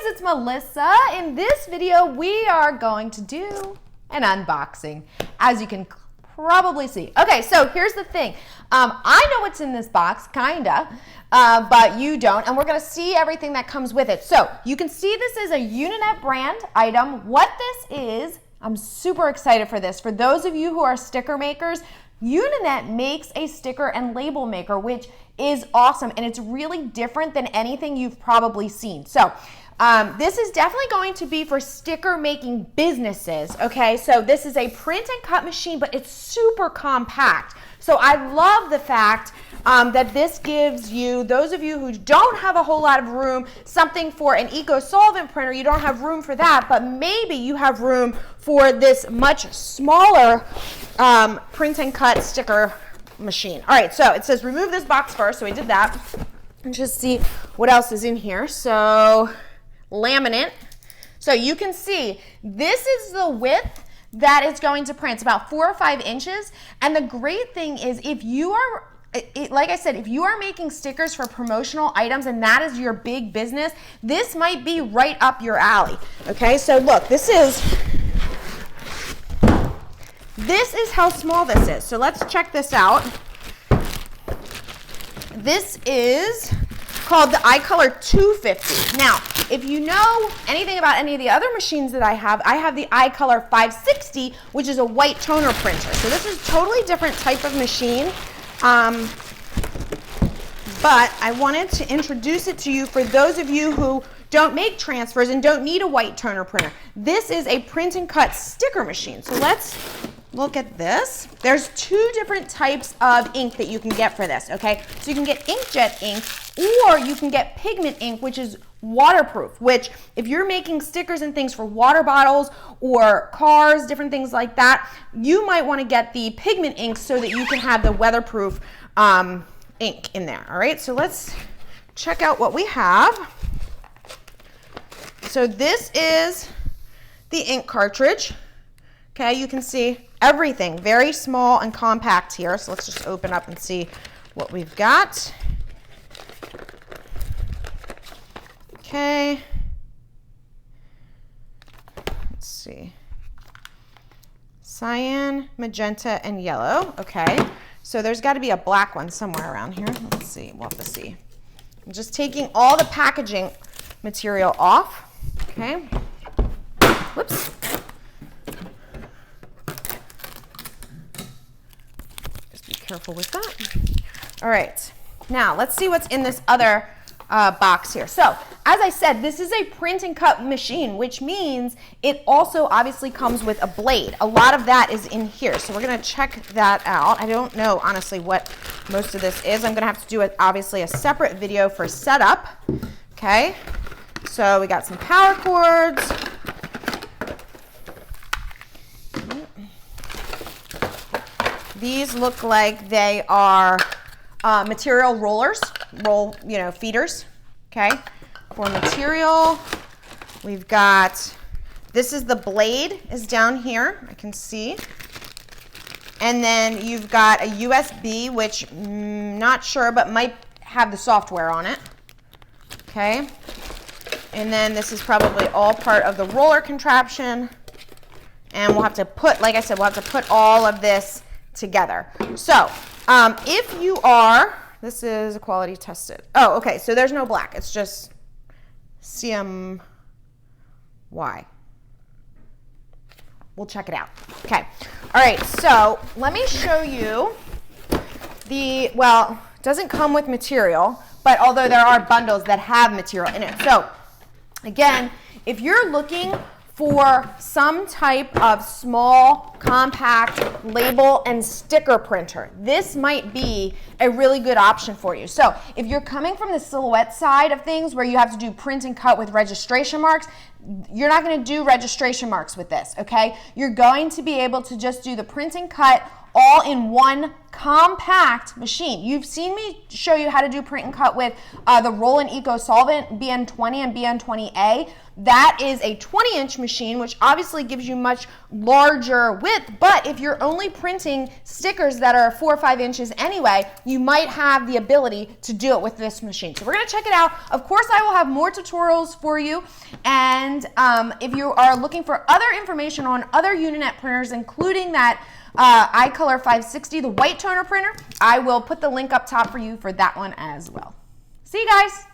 it's Melissa. In this video, we are going to do an unboxing, as you can probably see. Okay, so here's the thing. I know what's in this box, kinda, but you don't, and we're gonna see everything that comes with it. So you can see this is a Uninet brand item. What this is, I'm super excited for this. For those of you who are sticker makers, Uninet makes a sticker and label maker, which is awesome, and it's really different than anything you've probably seen. So this is definitely going to be for sticker making businesses, okay? So this is a print and cut machine, but it's super compact. So I love the fact that this gives you, those of you who don't have a whole lot of room, something for an eco-solvent printer. You don't have room for that, but maybe you have room for this much smaller print and cut sticker machine. All right, so it says remove this box first, so we did that. And just see what else is in here. So laminate. So you can see this is the width that it's going to print. It's about 4 or 5 inches. And the great thing is, if you are, like I said, if you are making stickers for promotional items and that is your big business, this might be right up your alley. Okay, so look, this is how small this is. So let's check this out. This is called the iColor 250. Now, if you know anything about any of the other machines that I have the iColor 560, which is a white toner printer. So this is a totally different type of machine. But I wanted to introduce it to you for those of you who don't make transfers and don't need a white toner printer. This is a print and cut sticker machine. So let's look at this. There's 2 different types of ink that you can get for this, okay? So you can get inkjet ink, or you can get pigment ink, which is waterproof, which if you're making stickers and things for water bottles or cars, different things like that, you might want to get the pigment ink so that you can have the weatherproof ink in there. All right, so let's check out what we have. So this is the ink cartridge. Okay, you can see everything, very small and compact here. So let's just open up and see what we've got. Okay. Let's see. Cyan, magenta, and yellow. Okay. So there's got to be a black one somewhere around here. Let's see. We'll have to see. I'm just taking all the packaging material off. Okay. Whoops. Just be careful with that. All right. Now let's see what's in this other box here. So as I said, this is a print and cut machine, which means it also obviously comes with a blade. A lot of that is in here. So we're going to check that out. I don't know honestly what most of this is. I'm going to have to do obviously a separate video for setup. Okay. So we got some power cords. These look like they are material rollers, feeders, okay? For material, we've got, this is the blade is down here, I can see. And then you've got a USB, which not sure, but might have the software on it, okay? And then this is probably all part of the roller contraption. And we'll have to put, like I said, we'll have to put all of this together. So, if you are, this is a quality tested. Oh, okay, so there's no black. It's just CMY. We'll check it out. Okay. All right, so let me show you well, it doesn't come with material, but although there are bundles that have material in it. So, again, if you're looking for some type of small, compact label and sticker printer, this might be a really good option for you. So if you're coming from the silhouette side of things where you have to do print and cut with registration marks, you're not going to do registration marks with this, okay? You're going to be able to just do the print and cut all in one compact machine. You've seen me show you how to do print and cut with the Roland Eco Solvent BN20 and BN20A. That is a 20-inch machine, which obviously gives you much larger width, but if you're only printing stickers that are 4 or 5 inches anyway, you might have the ability to do it with this machine. So we're gonna check it out. Of course, I will have more tutorials for you, and if you are looking for other information on other Uninet printers, including that iColor 560, the white toner printer, I will put the link up top for you for that one as well. See you guys.